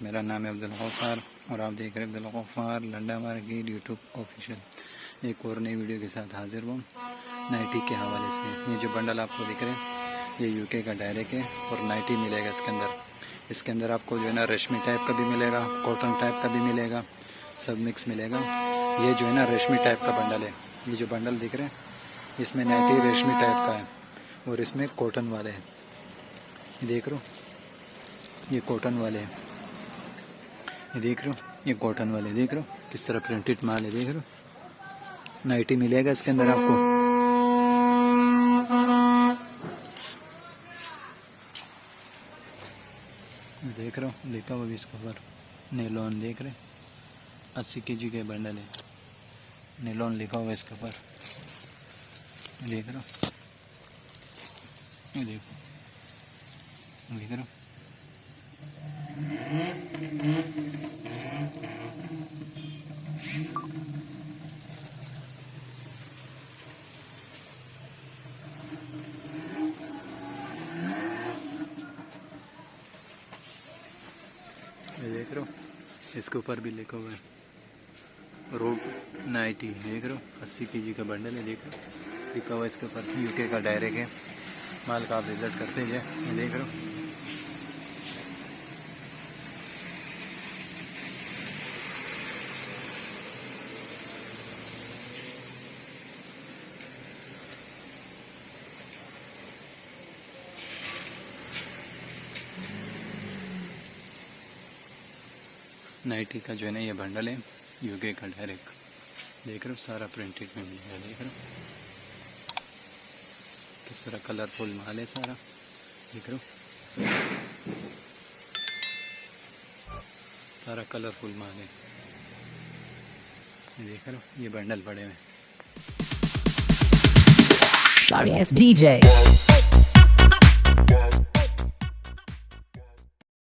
मेरा नाम है अब्दुल गफ्फार और आप देख रहे हैं Abdul Ghaffar Landa market YouTube official. एक और नई वीडियो के साथ हाजिर हूँ नाइटी के हवाले से। ये जो बंडल आपको दिख रहे हैं ये यूके का डायरेक्ट है और नाइटी मिलेगा इसके अंदर आपको जो है ना रेशमी टाइप का भी मिलेगा, कॉटन टाइप का भी मिलेगा, सब मिक्स मिलेगा। ये जो है ना रेशमी टाइप का बंडल है। ये जो बंडल दिख रहे हैं इसमें नाइटी रेशमी टाइप का है और इसमें कॉटन वाले हैं। देख रहे हो ये कॉटन वाले हैं, ये देख रहे हो ये कॉटन वाले, देख रहे हो किस तरह प्रिंटेड माल है। देख रहे हो नाइटी मिलेगा इसके अंदर आपको। देख रहे हो लिखा हुआ भी इसके ऊपर नेलॉन, देख रहे 80 kg के बंडल है, नेलॉन लिखा हुआ इसके ऊपर। देख रहे हो ये देखो, देख रहे हो ये देख रहे हो इसके ऊपर भी लिखा हुआ है रोड नाइटी। देख रहे हो 80 kg का बंडल है, देख रहे हो लिखा हुआ है इसके ऊपर यूके का डायरेक्ट है माल का। आप विज़िट करते जाए, ये देख रहे हो नाइटी का जो है ना ये बंडल है यूके का डायरेक्ट। देख रहे हो सारा प्रिंटेड में मिलेगा। देख रहे हो किस तरह कलरफुल माल है सारा, देख रहे हो सारा कलरफुल माल है। देख रहे हो ये बंडल पड़े हुए। Sorry ass DJ.